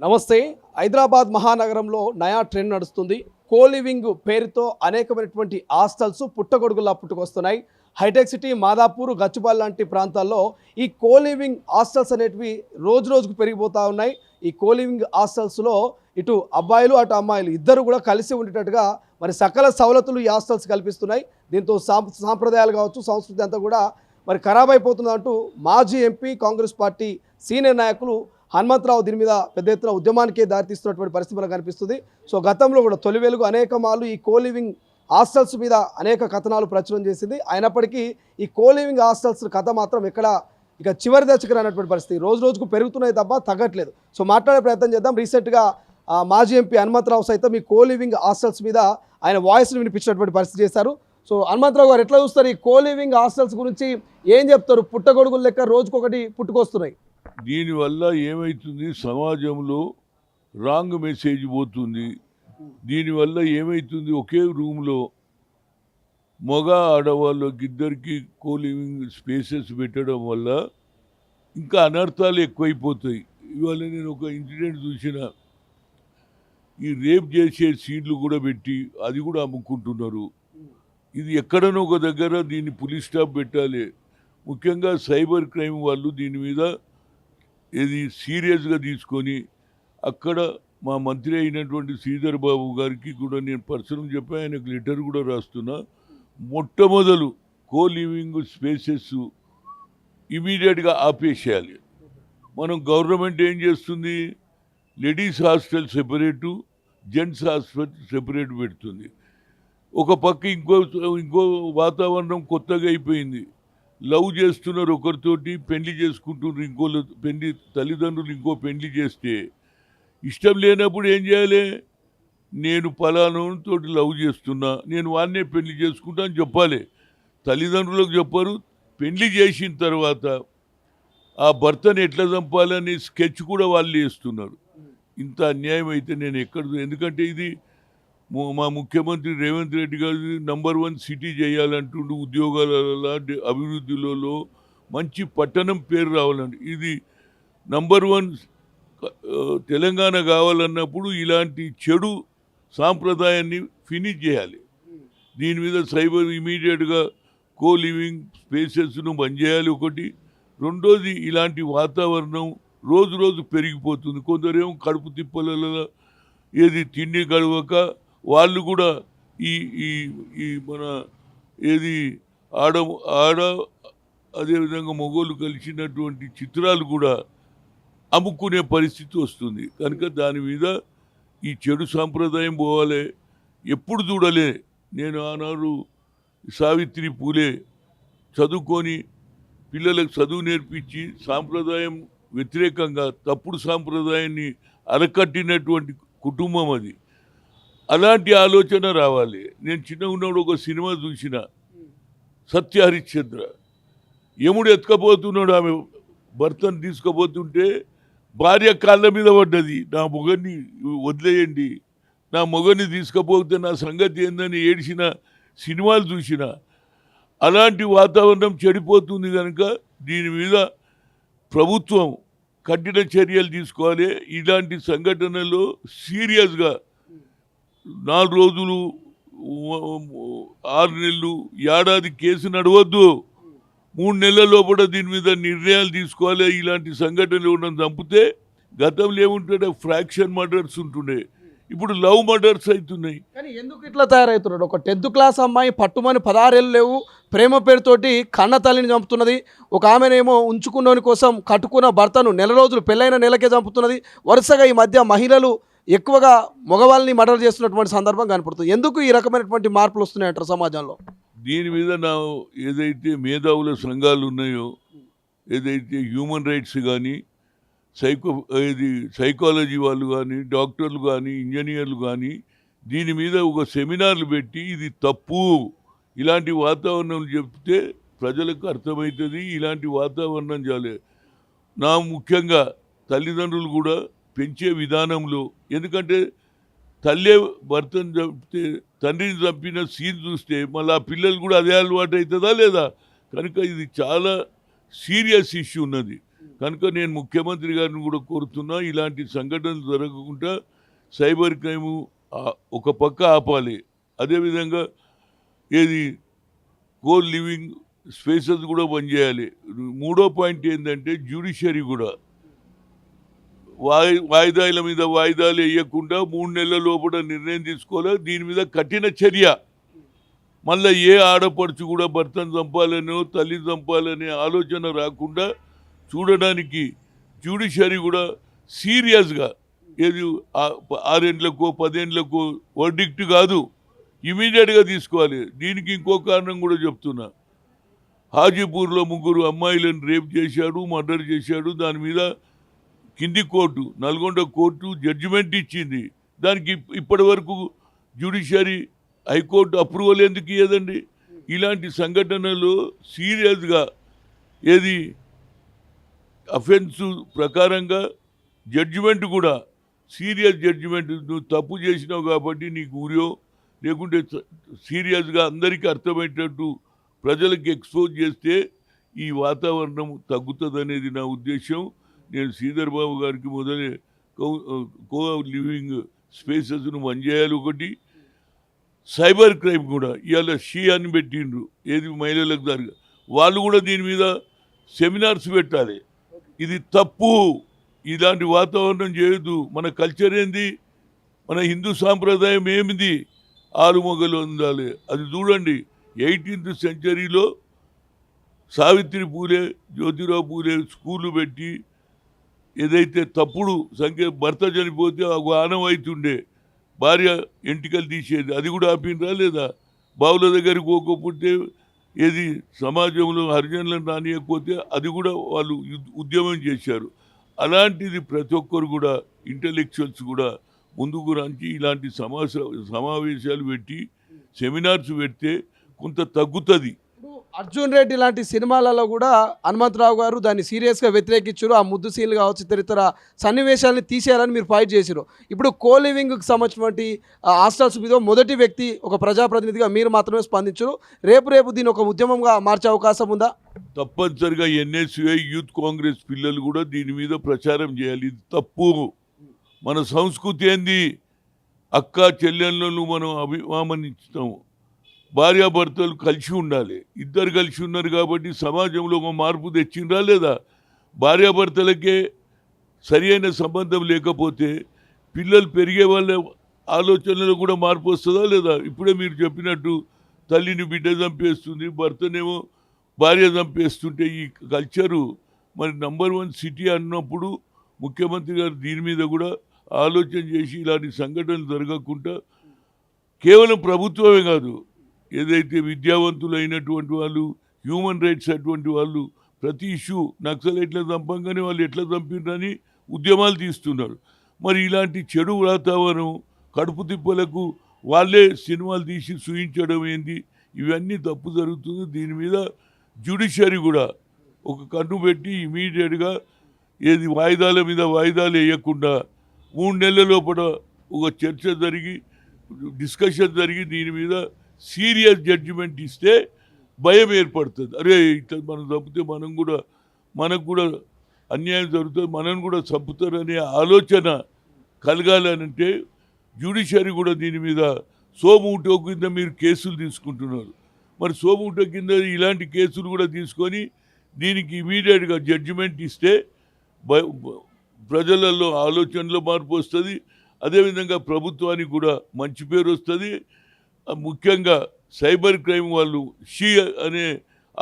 నమస్తే. హైదరాబాద్ మహానగరంలో నయా ట్రెండ్ నడుస్తుంది. కోలివింగ్ పేరుతో అనేకమైనటువంటి హాస్టల్స్ పుట్టగొడుగులా పుట్టుకొస్తున్నాయి. హైటెక్ సిటీ, మాదాపూర్, గచ్చిబౌలి లాంటి ప్రాంతాల్లో ఈ కోలివింగ్ హాస్టల్స్ అనేటివి రోజు రోజుకు పెరిగిపోతూ ఉన్నాయి. ఈ కోలివింగ్ హాస్టల్స్లో ఇటు అబ్బాయిలు అటు అమ్మాయిలు ఇద్దరు కూడా కలిసి ఉండేటట్టుగా మరి సకల సవలతులు ఈ హాస్టల్స్ కల్పిస్తున్నాయి. దీంతో సాంప్రదాయాలు కావచ్చు, సంస్కృతి అంతా కూడా మరి ఖరాబ్ అయిపోతుందంటూ మాజీ ఎంపీ, కాంగ్రెస్ పార్టీ సీనియర్ నాయకులు హనుమంతరావు దీని మీద పెద్ద ఎత్తున ఉద్యమానికే దారితీస్తున్నటువంటి పరిస్థితి మనకు కనిపిస్తుంది. సో గతంలో కూడా తొలి వెలుగు అనేక మార్లు ఈ కోలివింగ్ హాస్టల్స్ మీద అనేక కథనాలు ప్రచురం చేసింది. అయినప్పటికీ ఈ కోలివింగ్ హాస్టల్స్ కథ మాత్రం ఎక్కడ ఇక చివరి దశకు రానటువంటి పరిస్థితి, రోజు రోజుకు పెరుగుతున్నాయి తప్ప తగ్గట్లేదు. సో మాట్లాడే ప్రయత్నం చేద్దాం. రీసెంట్గా మాజీ ఎంపీ హనుమంతరావు సైతం ఈ కోలివింగ్ హాస్టల్స్ మీద ఆయన వాయిస్ని వినిపించినటువంటి పరిస్థితి చేశారు. సో హనుమంతరావు గారు ఎట్లా చూస్తారు? ఈ కోలివింగ్ హాస్టల్స్ గురించి ఏం చెప్తారు? పుట్టగొడుగుల లెక్క రోజుకొకటి పుట్టుకొస్తున్నాయి. దీనివల్ల ఏమవుతుంది, సమాజంలో రాంగ్ మెసేజ్ పోతుంది. దీనివల్ల ఏమవుతుంది, ఒకే రూమ్లో మగ ఆడవాళ్ళకి ఇద్దరికి కోలివింగ్ స్పేసెస్ పెట్టడం వల్ల ఇంకా అనర్థాలు ఎక్కువైపోతాయి. ఇవాళ నేను ఒక ఇన్సిడెంట్ చూసిన, ఈ రేప్ చేసే సీన్లు కూడా పెట్టి అది కూడా అమ్ముకుంటున్నారు. ఇది ఎక్కడనో ఒక దగ్గర దీన్ని పులిస్ స్టాప్ పెట్టాలి. ముఖ్యంగా సైబర్ క్రైమ్ వాళ్ళు దీని మీద ఇది సీరియస్గా తీసుకొని, అక్కడ మా మంత్రి అయినటువంటి శ్రీధర్ బాబు గారికి కూడా నేను పర్సనల్ చెప్పి ఆయనకు లెటర్ కూడా రాస్తున్నా. మొట్టమొదలు కోలివింగ్ స్పేసెస్ ఇమీడియట్గా ఆపేసేయాలి. మనం గవర్నమెంట్ ఏం చేస్తుంది, ladies hostel separate, gents hostel separate పెడుతుంది. ఒక పక్క ఇంకో వాతావరణం కొత్తగా అయిపోయింది. లవ్ చేస్తున్నారు ఒకరితోటి, పెళ్లి చేసుకుంటున్నారు ఇంకోళ్ళు. తల్లిదండ్రులు ఇంకో పెళ్లి చేస్తే ఇష్టం లేనప్పుడు ఏం చేయాలి? నేను పలానాతో లవ్ చేస్తున్నా, నేను వాన్నే పెళ్లి చేసుకుంటా అని చెప్పాలి. తల్లిదండ్రులకు చెప్పరు. పెళ్లి చేసిన తర్వాత ఆ భర్తను ఎట్లా చంపాలని స్కెచ్ కూడా వాళ్ళు వేస్తున్నారు. ఇంత అన్యాయం అయితే నేను ఎందుకంటే ఇది మా ముఖ్యమంత్రి రేవంత్ రెడ్డి గారు #1 సిటీ చేయాలంటుండు. ఉద్యోగాల అభివృద్ధిలో మంచి పట్టణం పేరు రావాలండి. ఇది #1 తెలంగాణ కావాలన్నప్పుడు ఇలాంటి చెడు సాంప్రదాయాన్ని ఫినిష్ చేయాలి. దీని మీద సైబర్ ఇమీడియట్గా కోలివింగ్ స్పేసెస్ను బంద్ చేయాలి ఒకటి. రెండోది, ఇలాంటి వాతావరణం రోజు రోజు పెరిగిపోతుంది. కొందరేమో కడుపు తిప్పలలో ఏది తిండి గడవక వాళ్ళు కూడా ఈ మన ఏది ఆడ అదేవిధంగా మగోళ్ళు కలిసినటువంటి చిత్రాలు కూడా అమ్ముకునే పరిస్థితి వస్తుంది. కనుక దాని మీద ఈ చెడు సాంప్రదాయం పోవాలి. ఎప్పుడు చూడలే నేను ఆనాడు సావిత్రి పూలే చదువుకొని పిల్లలకు చదువు నేర్పించి సాంప్రదాయం వ్యతిరేకంగా తప్పుడు సాంప్రదాయాన్ని అరకట్టినటువంటి కుటుంబం అది. అలాంటి ఆలోచన రావాలి. నేను చిన్నగా ఉన్నప్పుడు ఒక సినిమా చూసిన, సత్య హరిశ్చంద్ర. యముడు ఎత్తుకపోతున్నాడు, ఆమె భర్తను తీసుకుపోతుంటే భార్య కాళ్ళ మీద పడ్డది. నా మొగన్ని వదిలేయండి, నా మొగన్ని తీసుకుపోతే నా సంగతి ఏందని ఏడ్చిన సినిమాలు చూసిన. అలాంటి వాతావరణం చెడిపోతుంది. కనుక దీని మీద ప్రభుత్వం కఠిన చర్యలు తీసుకోవాలి. ఇలాంటి సంఘటనలు సీరియస్గా 4 రోజులు, 6 నెలలు, ఏడాది కేసు నడవద్దు. 3 నెలల లోపల దీని మీద నిర్ణయాలు తీసుకోవాలి. ఇలాంటి సంఘటనలు ఉండడం చంపితే, గతంలో ఏముంటుండే ఫ్రాక్షన్ మర్డర్స్ ఉంటుండే, ఇప్పుడు లవ్ మర్డర్స్ అవుతున్నాయి. కానీ ఎందుకు ఇట్లా తయారవుతున్నాడు? ఒక 10th క్లాస్ అమ్మాయి పట్టుమని 16 ఏళ్ళు లేవు, ప్రేమ పేరుతోటి కన్న తల్లిని చంపుతున్నది. ఒక ఆమెనేమో ఉంచుకున్నోని కోసం కట్టుకున్న భర్తను నెల రోజులు పెళ్ళైన నెలకే చంపుతున్నది. వరుసగా ఈ మధ్య మహిళలు ఎక్కువగా మగవాళ్ళని మర్డర్ చేస్తున్నటువంటి సందర్భం కనపడుతుంది. ఎందుకు ఈ రకమైనటువంటి మార్పులు వస్తున్నాయంటారు సమాజంలో? దీని మీద ఏదైతే మేధావుల సంఘాలు ఉన్నాయో, ఏదైతే హ్యూమన్ రైట్స్ కానీ, సైకాలజీ వాళ్ళు కానీ, డాక్టర్లు కానీ, ఇంజనీర్లు కానీ దీని మీద ఒక సెమినార్లు పెట్టి ఇది తప్పు, ఇలాంటి వాతావరణం చెప్తే ప్రజలకు అర్థమవుతుంది. ఇలాంటి వాతావరణం చాలే. ముఖ్యంగా తల్లిదండ్రులు కూడా పెంచే విధానంలో, ఎందుకంటే తల్లే భర్తను చంపితే తండ్రిని చంపిన సీన్ చూస్తే మళ్ళీ ఆ పిల్లలు కూడా అదే అలవాటు అవుతుందా లేదా? కనుక ఇది చాలా సీరియస్ ఇష్యూ ఉన్నది. కనుక నేను ముఖ్యమంత్రి గారిని కూడా కోరుతున్నా, ఇలాంటి సంఘటనలు జరగకుండా సైబర్ క్రైము ఒక పక్క ఆపాలి. అదేవిధంగా ఏది కో లివింగ్ స్పేసెస్ కూడా పనిచేయాలి. మూడో పాయింట్ ఏంటంటే జ్యుడిషియరీ కూడా వాయిదాల మీద వాయిదాలు వేయకుండా 3 నెలల లోపల నిర్ణయం తీసుకోవాలి. దీని మీద కఠిన చర్య. మళ్ళీ ఏ ఆడపడుచు కూడా భర్తను చంపాలనో తల్లిని చంపాలనే ఆలోచన రాకుండా చూడడానికి జ్యుడిషియరీ కూడా సీరియస్గా ఏది 6 ఏళ్లకో 10 ఏళ్లకో వర్డిక్ట్ కాదు, ఇమీడియట్గా తీసుకోవాలి. దీనికి ఇంకో కారణం కూడా చెప్తున్నా. హాజీపూర్లో 3 అమ్మాయిలను రేప్ చేశాడు, మర్డర్ చేశాడు. దాని మీద కింది కోర్టు, నల్గొండ కోర్టు జడ్జిమెంట్ ఇచ్చింది. దానికి ఇప్పటి వరకు జ్యుడిషియరీ హైకోర్టు అప్రూవల్ ఎందుకు ఇవ్వదండి? ఇలాంటి సంఘటనలు సీరియస్గా ఏది అఫెన్స్ ప్రకారంగా జడ్జిమెంట్ కూడా సీరియస్ జడ్జిమెంట్. నువ్వు తప్పు చేసినావు కాబట్టి నీకు ఊరియో లేకుంటే సీరియస్గా అందరికీ అర్థమయ్యేటట్టు ప్రజలకు ఎక్స్పోజ్ చేస్తే ఈ వాతావరణం తగ్గుతుంది అనేది నా ఉద్దేశం. నేను శ్రీధర్ బాబు గారికి మొదలే కో లివింగ్ స్పేసెస్ను పనిచేయాలి. ఒకటి సైబర్ క్రైమ్ కూడా ఇవాళ షీ అని పెట్టిండ్రు, ఏది మహిళలకు జరగ, వాళ్ళు కూడా దీని మీద సెమినార్స్ పెట్టాలి. ఇది తప్పు, ఇలాంటి వాతావరణం చేయొద్దు. మన కల్చర్ ఏంది, మన హిందూ సాంప్రదాయం ఏమిది, ఆలుమొగలు ఉండాలి. అది చూడండి, 18th సెంచరీలో సావిత్రి పూలే, జ్యోతిరావు పూలే స్కూళ్ళు పెట్టి ఏదైతే తప్పుడు భర్త చనిపోతే ఒక ఆనవాయితుండే భార్య ఎంటికలు తీసేది, అది కూడా ఆపినరా లేదా? బావుల దగ్గరికి పోకపోతే ఏది సమాజంలో హరిజనులను రానియకపోతే అది కూడా వాళ్ళు ఉద్యమం చేశారు. అలాంటిది ప్రతి ఒక్కరు కూడా ఇంటలెక్చువల్స్ కూడా ముందుకు రాంచి ఇలాంటి సమావేశాలు పెట్టి సెమినార్స్ పెడితే కొంత తగ్గుతుంది. అర్జున్ రెడ్డి లాంటి సినిమాలలో కూడా హనుమంతరావు గారు దాన్ని సీరియస్గా వ్యతిరేకించారు. ఆ ముద్దు సీన్లు కావచ్చు, ఇతర సన్నివేశాలని తీసేయాలని మీరు ఫైట్ చేశారు. ఇప్పుడు కో లివింగ్కి సంబంధించినటువంటి హాస్టల్స్ మీద మొదటి వ్యక్తి ఒక ప్రజాప్రతినిధిగా మీరు మాత్రమే స్పందించారు. రేపు దీన్ని ఒక ఉద్యమంగా మార్చే అవకాశం ఉందా? తప్పనిసరిగా ఎన్ఎస్యుఐ యూత్ కాంగ్రెస్ పిల్లలు కూడా దీని మీద ప్రచారం చేయాలి. ఇది తప్పు. మన సంస్కృతి ఏంది, అక్క చెల్లెళ్ళను మనం అభిమానిస్తాము. భార్యాభర్తలు కలిసి ఉండాలి. ఇద్దరు కలిసి ఉన్నారు కాబట్టి సమాజంలో ఒక మార్పు తెచ్చిండ్రా లేదా? భార్యాభర్తలకే సరి అయిన సంబంధం లేకపోతే పిల్లలు పెరిగే వాళ్ళ ఆలోచనలో కూడా మార్పు వస్తుందా లేదా? ఇప్పుడే మీరు చెప్పినట్టు తల్లిని బిడ్డ చంపేస్తుంది, భర్తనేమో భార్య చంపేస్తుంటే ఈ కల్చరు మరి #1 సిటీ అన్నప్పుడు ముఖ్యమంత్రి గారు దీని మీద కూడా ఆలోచన చేసి ఇలాంటి సంఘటనలు జరగకుండా కేవలం ప్రభుత్వమే కాదు, ఏదైతే విద్యావంతులు అయినటువంటి వాళ్ళు, హ్యూమన్ రైట్స్ అటువంటి వాళ్ళు ప్రతి ఇష్యూ నక్సలైట్ల చంపంగానే వాళ్ళు ఎట్లా చంపినని ఉద్యమాలు తీస్తున్నారు. మరి ఇలాంటి చెడు వాతావరణం, కడుపు తిప్పలకు వాళ్ళే సినిమాలు తీసి చూయించడం ఏంది, ఇవన్నీ తప్పు జరుగుతుంది. దీని మీద జ్యుడిషియరీ కూడా ఒక కన్ను పెట్టి ఇమీడియట్గా ఏది వాయిదాల మీద వాయిదాలు వేయకుండా 3 నెలల లోపల ఒక చర్చ జరిగి డిస్కషన్ జరిగి దీని మీద సీరియస్ జడ్జిమెంట్ ఇస్తే భయం ఏర్పడుతుంది. అరే ఇట్లా మనం చంపితే మనకు కూడా అన్యాయం జరుగుతుంది, మనం కూడా చంపుతారనే ఆలోచన కలగాలనంటే జ్యుడిషియరీ కూడా దీని మీద సోమూటో కింద మీరు కేసులు తీసుకుంటున్నారు. మరి సోమూటో కింద ఇలాంటి కేసులు కూడా తీసుకొని దీనికి ఇమీడియట్గా జడ్జిమెంట్ ఇస్తే ప్రజలలో ఆలోచనలో మార్పు వస్తుంది. అదేవిధంగా ప్రభుత్వానికి కూడా మంచి పేరు వస్తుంది. ముఖ్యంగా సైబర్ క్రైమ్ వాళ్ళు షీ అనే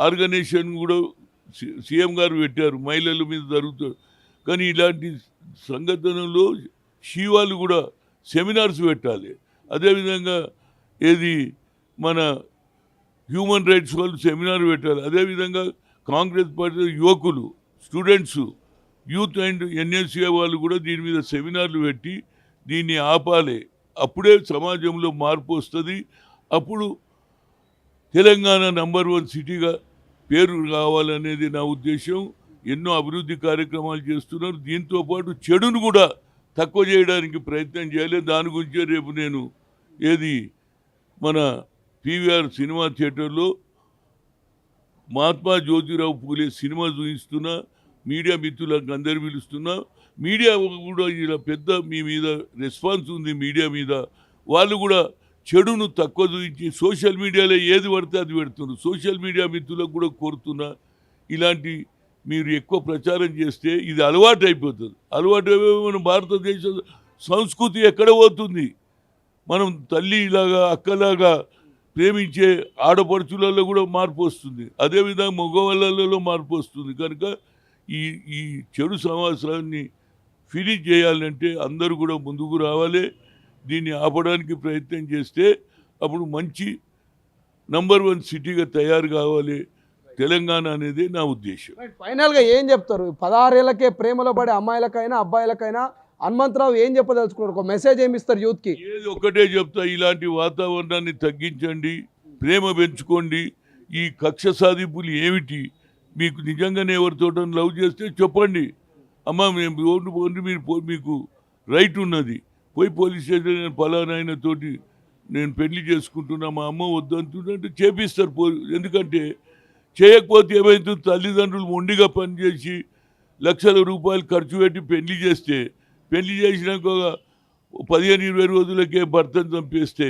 ఆర్గనైజేషన్ కూడా సీఎం గారు పెట్టారు, మహిళల మీద జరుగుతారు. కానీ ఇలాంటి సంఘటనలో షీ వాళ్ళు కూడా సెమినార్స్ పెట్టాలి. అదేవిధంగా ఏది మన హ్యూమన్ రైట్స్ వాళ్ళు సెమినార్ పెట్టాలి. అదేవిధంగా కాంగ్రెస్ పార్టీ యువకులు, స్టూడెంట్స్, యూత్ అండ్ ఎన్ఎస్ఏ వాళ్ళు కూడా దీని మీద సెమినార్లు పెట్టి దీన్ని ఆపాలి. అప్పుడే సమాజంలో మార్పు వస్తుంది. అప్పుడు తెలంగాణ #1 సిటీగా పేరు కావాలనేది నా ఉద్దేశం. ఎన్నో అభివృద్ధి కార్యక్రమాలు చేస్తున్నారు. దీంతోపాటు చెడును కూడా తక్కువ చేయడానికి ప్రయత్నం చేయాలి. దాని గురించే రేపు నేను ఏది మన పీవీఆర్ సినిమా థియేటర్లో మహాత్మా జ్యోతిరావు పూలే సినిమా చూపిస్తున్నా. మీడియా మిత్రులకు అందరు పిలుస్తున్నా. మీడియా కూడా ఇలా పెద్ద మీ మీద రెస్పాన్స్ ఉంది. మీడియా మీద వాళ్ళు కూడా చెడును తక్కువ చూపించి సోషల్ మీడియాలో ఏది పడితే అది పెడుతున్నారు. సోషల్ మీడియా మిత్రులకు కూడా కోరుతున్నా, ఇలాంటి మీరు ఎక్కువ ప్రచారం చేస్తే ఇది అలవాటు అయిపోతుంది. అలవాటు అయిపోయి మన భారతదేశ సంస్కృతి ఎక్కడ పోతుంది? మనం తల్లి ఇలాగా అక్కలాగా ప్రేమించే ఆడపడుచులలో కూడా మార్పు వస్తుంది. అదేవిధంగా మగవాళ్ళలో మార్పు వస్తుంది. కనుక ఈ ఈ చెడు సమాచారాన్ని ఫినిష్ చేయాలంటే అందరూ కూడా ముందుకు రావాలి. దీన్ని ఆపడానికి ప్రయత్నం చేస్తే అప్పుడు మంచి నంబర్ 1 సిటీగా తయారు కావాలి తెలంగాణ అనేది నా ఉద్దేశం. ఫైనల్గా ఏం చెప్తారు? 16 ఏళ్ళకే ప్రేమలో పడే అమ్మాయిలకైనా అబ్బాయిలకైనా హనుమంతరావు ఏం చెప్పదలుచుకున్నారు? ఒక మెసేజ్ ఏమి ఇస్తారు యూత్కి? ఏది ఒకటే చెప్తా, ఇలాంటి వాతావరణాన్ని తగ్గించండి, ప్రేమ పెంచుకోండి. ఈ కక్ష సాధింపులు ఏమిటి? మీకు నిజంగానే ఎవరితో లవ్ చేస్తే చెప్పండి, అమ్మ మేము ఓటు మీకు రైట్ ఉన్నది. పోయి పోలీస్ స్టేషన్ నేను ఫలానా ఆయనతోటి నేను పెళ్లి చేసుకుంటున్నా, మా అమ్మ వద్దంటుంటే చేపిస్తారు. ఎందుకంటే చేయకపోతే ఏమైతుంది? తల్లిదండ్రులు మొండిగా పనిచేసి లక్షల రూపాయలు ఖర్చు పెట్టి పెళ్లి చేస్తే, పెళ్లి చేసినాక 15-20 రోజులకే భర్తను చంపేస్తే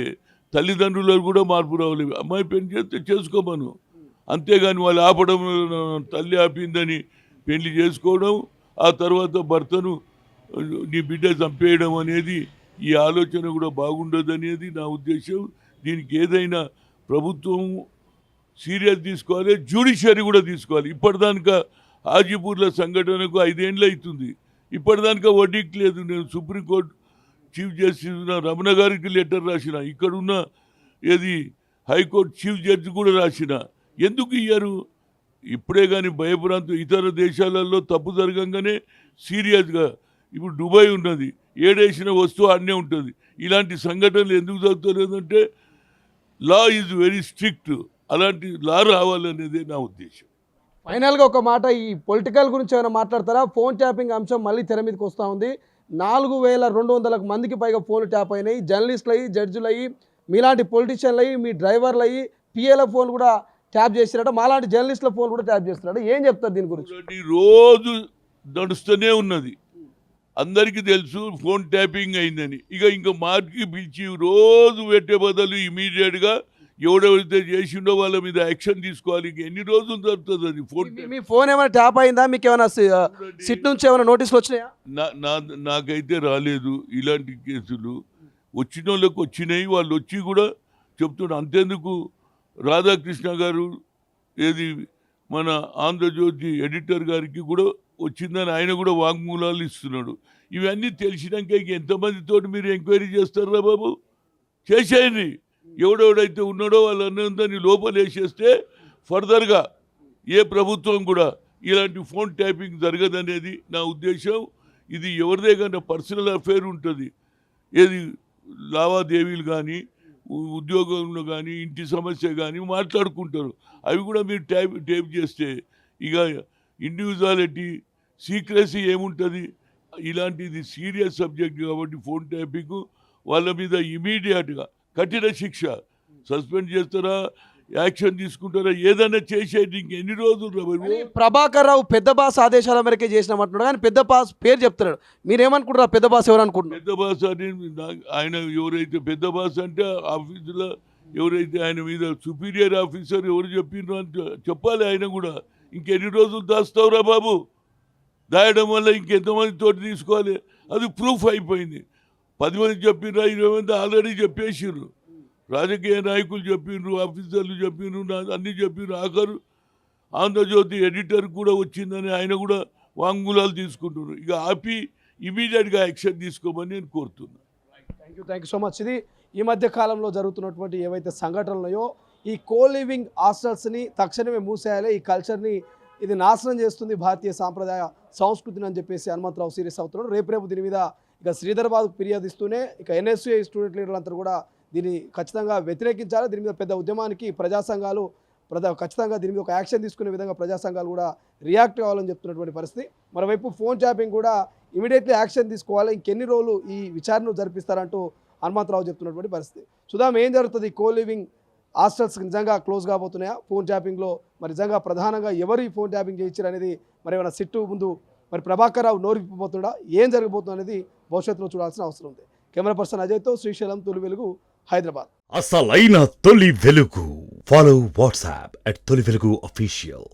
తల్లిదండ్రులకు కూడా మార్పు రావాలి. అమ్మాయి పెళ్లి చేస్తే చేసుకోమను, అంతేగాని వాళ్ళు ఆపడం, తల్లి ఆపిందని పెళ్లి చేసుకోవడం, ఆ తర్వాత భర్తను నీ బిడ్డ చంపేయడం అనేది ఈ ఆలోచన కూడా బాగుండదు అనేది నా ఉద్దేశం. దీనికి ఏదైనా ప్రభుత్వం సీరియస్ తీసుకోవాలి, జ్యుడిషియరీ కూడా తీసుకోవాలి. ఇప్పటిదాకా హాజీపూర్ల సంఘటనకు 5 ఏళ్ళు అవుతుంది, ఇప్పటిదాకా వడ్డీకి లేదు. నేను సుప్రీంకోర్టు చీఫ్ జస్టిస్ రమణ గారికి లెటర్ రాసిన, ఇక్కడున్న ఏది హైకోర్టు చీఫ్ జడ్జి కూడా రాసిన. ఎందుకు ఇయ్యారు? ఇప్పుడే కానీ భయభ్రాంతం. ఇతర దేశాలలో తప్పు జరగంగానే సీరియస్గా, ఇప్పుడు దుబాయ్ ఉన్నది, ఏడేసిన వస్తువు అన్నే ఉంటుంది. ఇలాంటి సంఘటనలు ఎందుకు జరుగుతలేదంటే లా ఈజ్ వెరీ స్ట్రిక్ట్. అలాంటి లా రావాలనేదే నా ఉద్దేశం. ఫైనల్గా ఒక మాట, ఈ పొలిటికల్ గురించి ఏమైనా మాట్లాడతారా? ఫోన్ ట్యాపింగ్ అంశం మళ్ళీ తెర మీదకి వస్తూ ఉంది. 4200 మందికి పైగా ఫోన్లు ట్యాప్ అయినాయి. జర్నలిస్టులు అయ్యి, జడ్జిలు అయ్యి, మీలాంటి పొలిటీషియన్లు అయ్యి, మీ డ్రైవర్లు అయ్యి, పిఏల ఫోన్ కూడా ట్యాప్ చేసినట్టు, మాలాంటి జర్నలిస్టుల ఫోన్ కూడా ట్యాప్ చేస్తున్నాడు. ఏం చెప్తారు దీని గురించి? రోజు నడుస్తూనే ఉన్నది, అందరికీ తెలుసు ఫోన్ ట్యాపింగ్ అయిందని. ఇంకా మార్కి పిలిచి రోజు పెట్టే బదులు ఇమీడియట్గా ఎవడెవరైతే చేసిండో వాళ్ళ మీద యాక్షన్ తీసుకోవాలి. ఎన్ని రోజులు జరుగుతుంది అది? ఫోన్ మీ ఫోన్ ఏమైనా ట్యాప్ అయిందా? మీకు ఏమైనా సిట్ నుంచి ఏమైనా నోటీసులు వచ్చినాయా? నాకైతే రాలేదు ఇలాంటి కేసులు. వచ్చిన వాళ్ళకి వచ్చినాయి, వాళ్ళు వచ్చి కూడా చెప్తున్నారు. అంతేందుకు రాధాకృష్ణ గారు ఏది మన ఆంధ్రజ్యోతి ఎడిటర్ గారికి కూడా వచ్చిందని ఆయన కూడా వాంగ్మూలాలు ఇస్తున్నాడు. ఇవన్నీ తెలిసినాక ఎంతమందితో మీరు ఎంక్వైరీ చేస్తారా బాబు? చేసేయండి. ఎవడెవడైతే ఉన్నాడో వాళ్ళందరినీ లోపల వేసేస్తే ఫర్దర్గా ఏ ప్రభుత్వం కూడా ఇలాంటి ఫోన్ ట్యాపింగ్ జరగదనేది నా ఉద్దేశం. ఇది ఎవరిదే కానీ పర్సనల్ అఫేర్ ఉంటుంది. ఏది లావాదేవీలు కానీ, ఉద్యోగంలో కానీ, ఇంటి సమస్య కానీ మాట్లాడుకుంటారు. అవి కూడా మీరు టైప్ చేస్తే ఇక ఇండివిజువాలిటీ, సీక్రెసీ ఏముంటుంది? ఇలాంటిది సీరియస్ సబ్జెక్ట్ కాబట్టి ఫోన్ ట్యాపింగ్ వాళ్ళ మీద ఇమీడియట్గా కఠిన శిక్ష, సస్పెండ్ చేస్తారా, యాక్షన్ తీసుకుంటారా, ఏదైనా చేసేది. ఇంకెన్ని రోజులు? ప్రభాకర్ రావు పెద్ద బాస్ ఆదేశాల మేరకే చేసినామంటున్నాడు, కానీ పెద్ద బాస్ పేరు చెప్తున్నాడు. మీరేమనుకుంటారు? పెద్ద బాస్ ఎవరు అనుకుంటున్నారు? పెద్ద బాస్ అని ఆయన ఎవరైతే పెద్ద బాస్ అంటే ఆఫీసులో ఎవరైతే ఆయన మీద సుపీరియర్ ఆఫీసర్ ఎవరు చెప్పిండ్రో అని చెప్పాలి. ఆయన కూడా ఇంకెన్ని రోజులు దాస్తావురా బాబు? దాయడం వల్ల ఇంకెంతమంది తోటి తీసుకోవాలి? అది ప్రూఫ్ అయిపోయింది. 10 మంది చెప్పిర్రు, 20 మంది ఆల్రెడీ చెప్పేసిర్రు. రాజకీయ నాయకులు చెప్పిండ్రు, ఆఫీసర్లు చెప్పిండ్రు, అన్నీ చెప్పిర్రు. ఆఖరు ఆంధ్రజ్యోతి ఎడిటర్ కూడా వచ్చిందని ఆయన కూడా వాంగ్మూలాలు తీసుకుంటున్నారు. ఇక ఆపి ఇమీడియట్గా యాక్షన్ తీసుకోమని నేను కోరుతున్నాను. Thank you so much. ఇది ఈ మధ్య కాలంలో జరుగుతున్నటువంటి ఏవైతే సంఘటనలు ఉన్నాయో, ఈ కో లివింగ్ హాస్టల్స్ని తక్షణమే మూసేయాలి, ఈ కల్చర్ని ఇది నాశనం చేస్తుంది భారతీయ సాంప్రదాయ సంస్కృతిని అని చెప్పేసి హనుమంతరావు సీరియస్ అవుతున్నాడు. రేపు దీని మీద ఇక శ్రీధర్బాబు ఫిర్యాదు ఇస్తూనే ఇక ఎన్ఎస్యుఐ స్టూడెంట్ లీడర్లంతా కూడా దీన్ని ఖచ్చితంగా వ్యతిరేకించాలి. దీని మీద పెద్ద ఉద్యమానికి ప్రజా సంఘాలు ఖచ్చితంగా దీని మీద ఒక యాక్షన్ తీసుకునే విధంగా ప్రజా సంఘాలు కూడా రియాక్ట్ కావాలని చెప్తున్నటువంటి పరిస్థితి. మరోవైపు ఫోన్ ట్యాపింగ్ కూడా ఇమీడియట్లీ యాక్షన్ తీసుకోవాలి, ఇంకెన్ని రోజులు ఈ విచారణ జరిపిస్తారంటూ హనుమంతరావు చెప్తున్నటువంటి పరిస్థితి. చూద్దాం ఏం జరుగుతుంది కో లివింగ్ హాస్టల్స్ నిజంగా క్లోజ్ కాబోతున్నాయా? ఫోన్ ట్యాపింగ్లో మరి నిజంగా ప్రధానంగా ఎవరు ఈ ఫోన్ ట్యాపింగ్ చేయించారు అనేది మరి ఏమైనా సిట్టు ముందు మరి ప్రభాకర్ రావు నోరు విప్పబోతుందా? ఏం జరగబోతుంది అనేది భవిష్యత్తులో చూడాల్సిన అవసరం ఉంది. కెమెరా పర్సన్ అజయ్తో శ్రీశైలం, తొలి వెలుగు, హైదరాబాద్. అసలైన తొలి వెలుగు. ఫాలో వాట్సాప్ @తొలి వెలుగు official.